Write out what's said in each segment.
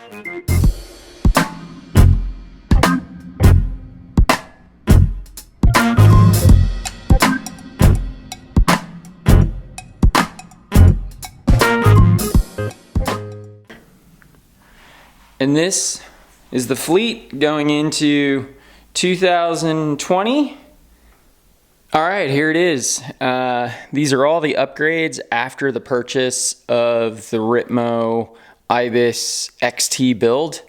And this is the fleet going into 2020. All right, here it is. These are all the upgrades after the purchase of the Ritmo Ibis XT build.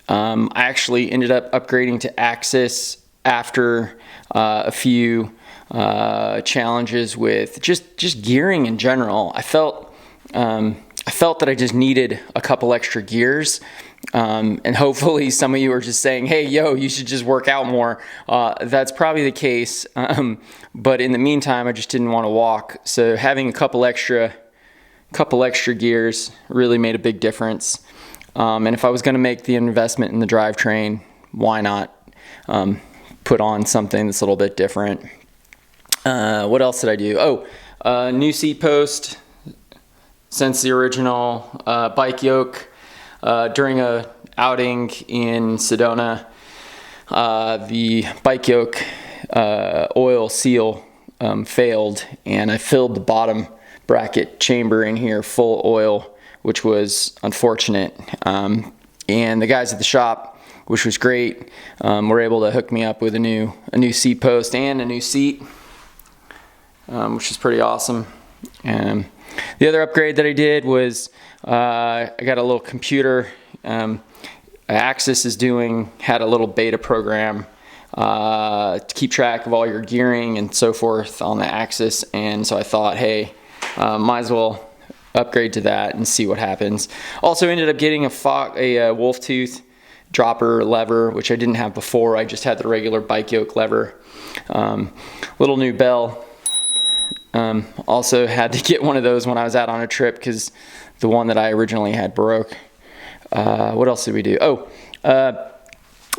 I actually ended up upgrading to Axis after a few challenges with just gearing in general. I felt that I just needed a couple extra gears. And hopefully some of you are just saying, hey, yo, you should just work out more. That's probably the case. But in the meantime, I just didn't want to walk. So having a couple extra gears really made a big difference. And if I was going to make the investment in the drivetrain, why not put on something that's a little bit different? What else did I do? New seat post since the original bike yoke. During a outing in Sedona, the bike yoke oil seal failed, and I filled the bottom bracket chamber in here full oil, which was unfortunate. And the guys at the shop, which was great, were able to hook me up with a new seat post and a new seat, which is pretty awesome. The other upgrade that I did was I got a little computer. Axis had a little beta program to keep track of all your gearing and so forth on the Axis, and so I thought, hey, might as well upgrade to that and see what happens. Also ended up getting a wolf tooth dropper lever, which I didn't have before. I just had the regular bike yoke lever. Little new bell. Also had to get one of those when I was out on a trip because the one that I originally had broke. What else did we do?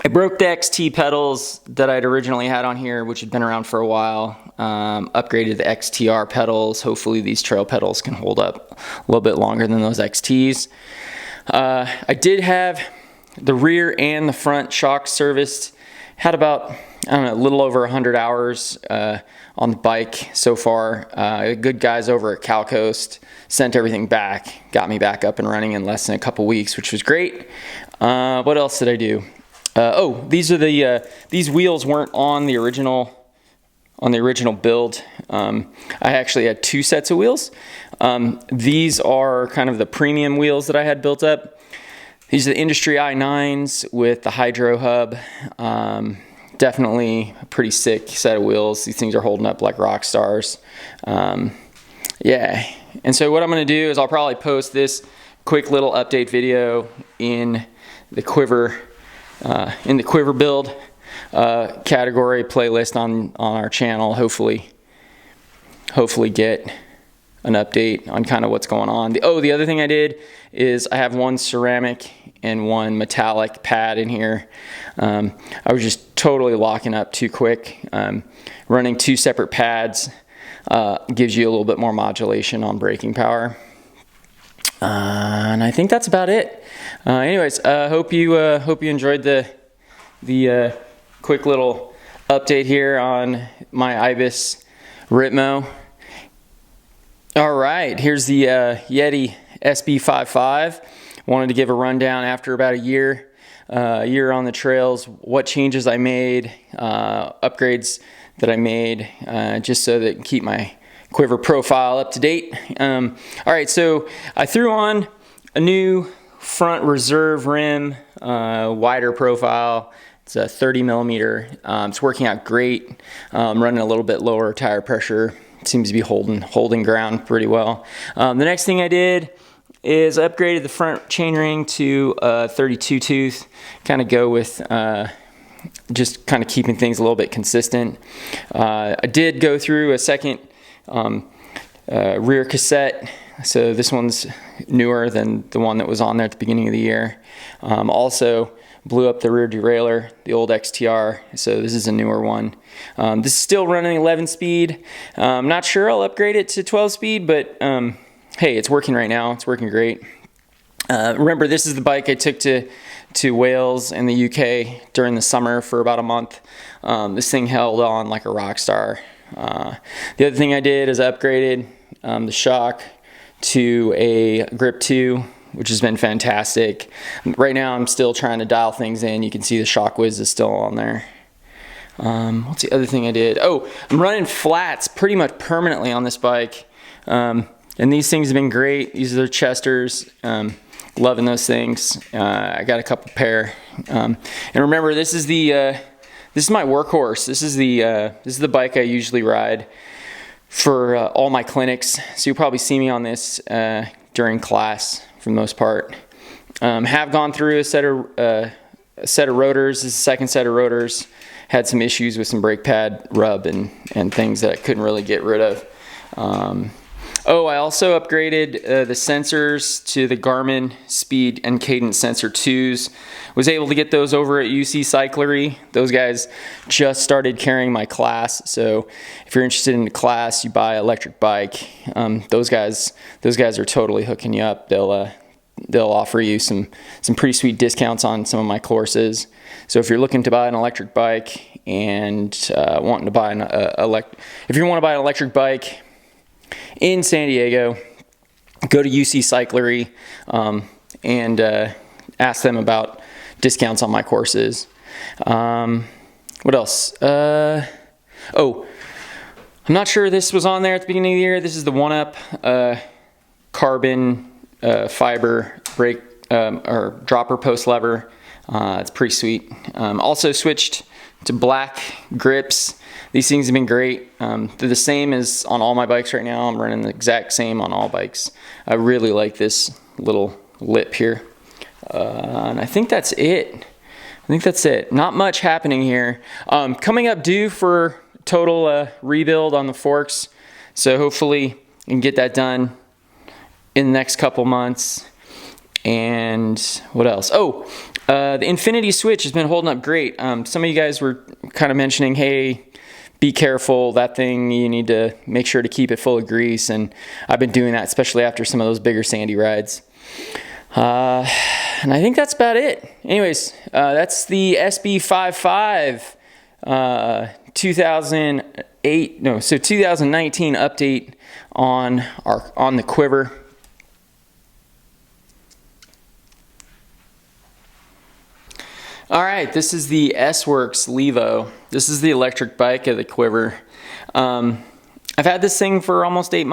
I broke the XT pedals that I'd originally had on here, which had been around for a while. Upgraded the XTR pedals. Hopefully these trail pedals can hold up a little bit longer than those XTs. I did have the rear and the front shocks serviced. Had about, I don't know, a little over 100 hours on the bike so far. Good guys over at Cal Coast sent everything back, got me back up and running in less than a couple weeks, which was great. What else did I do? These wheels weren't on the original build. I actually had two sets of wheels. These are kind of the premium wheels that I had built up. These are the Industry i9s with the Hydro hub. Definitely a pretty sick set of wheels. These things are holding up like rock stars. Yeah, and so what I'm going to do is I'll probably post this quick little update video in the Quiver build category playlist on our channel. Hopefully get an update on kind of what's going on. The other thing I did is I have one ceramic and one metallic pad in here. I was just totally locking up too quick. Running two separate pads gives you a little bit more modulation on braking power. And I think that's about it. Anyways, hope you enjoyed the quick little update here on my Ibis Ritmo. All right, here's the Yeti SB55. Wanted to give a rundown after about a year on the trails, what changes I made, upgrades that I made, just so that I can keep my Quiver profile up to date. All right, so I threw on a new front reserve rim, wider profile. It's a 30 millimeter. It's working out great. Running a little bit lower tire pressure. Seems to be holding ground pretty well. The next thing I did is I upgraded the front chainring to a 32 tooth. Kind of go with just kind of keeping things a little bit consistent. I did go through a second rear cassette. So this one's newer than the one that was on there at the beginning of the year. Also blew up the rear derailleur, the old XTR, so this is a newer one. This is still running 11 speed. I'm not sure I'll upgrade it to 12 speed, but hey, it's working right now. It's working great. Remember, this is the bike I took to Wales and the UK during the summer for about a month. This thing held on like a rock star. The other thing I did is I upgraded the shock to a Grip 2, which has been fantastic. Right now I'm still trying to dial things in. You can see the shock whiz is still on there. What's the other thing I did? Oh, I'm running flats pretty much permanently on this bike. And these things have been great. These are the Chesters. Loving those things. I got a couple pair. And remember, this is my workhorse. This is the bike I usually ride for all my clinics. So you'll probably see me on this during class for the most part. Have gone through a set of rotors. This is the second set of rotors. Had some issues with some brake pad rub and things that I couldn't really get rid of. Oh, I also upgraded the sensors to the Garmin Speed and Cadence Sensor 2s. Was able to get those over at MTBCornering. Those guys just started carrying my class, so if you're interested in the class, you buy an electric bike. Those guys are totally hooking you up. They'll offer you some pretty sweet discounts on some of my courses. So if you're looking to buy an electric bike and wanting to buy if you want to buy an electric bike in San Diego, go to MTBCornering and ask them about discounts on my courses. What else? Oh, I'm not sure this was on there at the beginning of the year. This is the 1UP carbon fiber brake or dropper post lever. It's pretty sweet. Also switched to black grips. These things have been great. They're the same as on all my bikes right now. I'm running the exact same on all bikes. I really like this little lip here. And I think that's it. Not much happening here. Coming up due for total rebuild on the forks. So hopefully I can get that done in the next couple months. And what else? Oh, the Infinity switch has been holding up great. Some of you guys were kind of mentioning, hey, be careful, that thing, you need to make sure to keep it full of grease, and I've been doing that, especially after some of those bigger sandy rides. And I think that's about it. Anyways, that's the SB55 2019 update on the Quiver. All right, this is the S-Works Levo. This is the electric bike of the Quiver. I've had this thing for almost 7, 8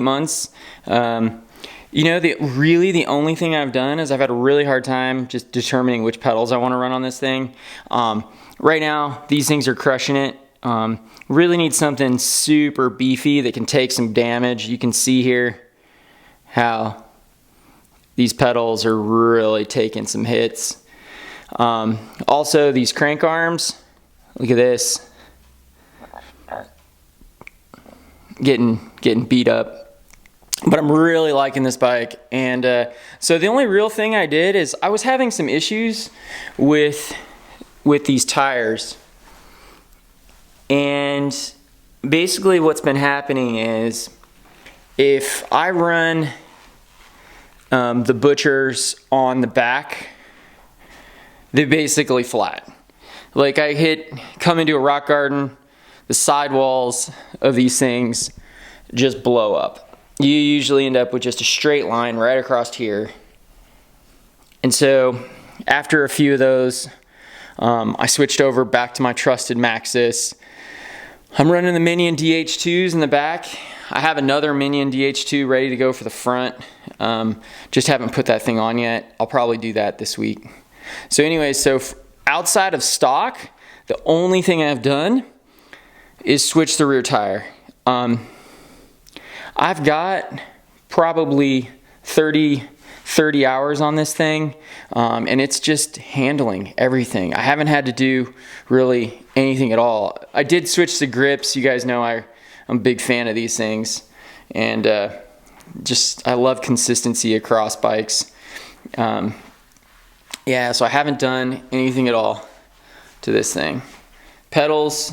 months. You know, the only thing I've done is I've had a really hard time just determining which pedals I want to run on this thing. Right now, these things are crushing it. Really need something super beefy that can take some damage. You can see here how these pedals are really taking some hits. Also, these crank arms, look at this, getting beat up, but I'm really liking this bike. And so the only real thing I did is I was having some issues with these tires, and basically what's been happening is if I run the Butchers on the back, they're basically flat. Like I come into a rock garden, the sidewalls of these things just blow up. You usually end up with just a straight line right across here. And so after a few of those, I switched over back to my trusted Maxxis. I'm running the Minion DH2s in the back. I have another Minion DH2 ready to go for the front. Just haven't put that thing on yet. I'll probably do that this week. So anyways, outside of stock, the only thing I've done is switch the rear tire. I've got probably 30 hours on this thing, and it's just handling everything. I haven't had to do really anything at all. I did switch the grips. You guys know I'm a big fan of these things, and I love consistency across bikes. Yeah, so I haven't done anything at all to this thing. Pedals,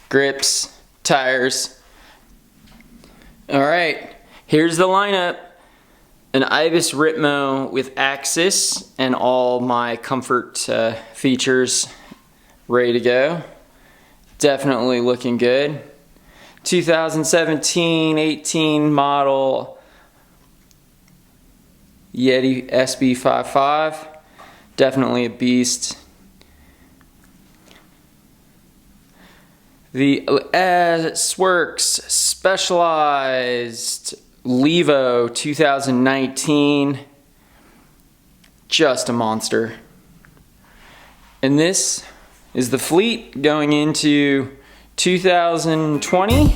grips, tires. All right, here's the lineup. An Ibis Ritmo with Axis and all my comfort features ready to go. Definitely looking good. 2017-18 model Yeti SB55. Definitely a beast. The S-Works Specialized Levo 2019. Just a monster. And this is the fleet going into 2020.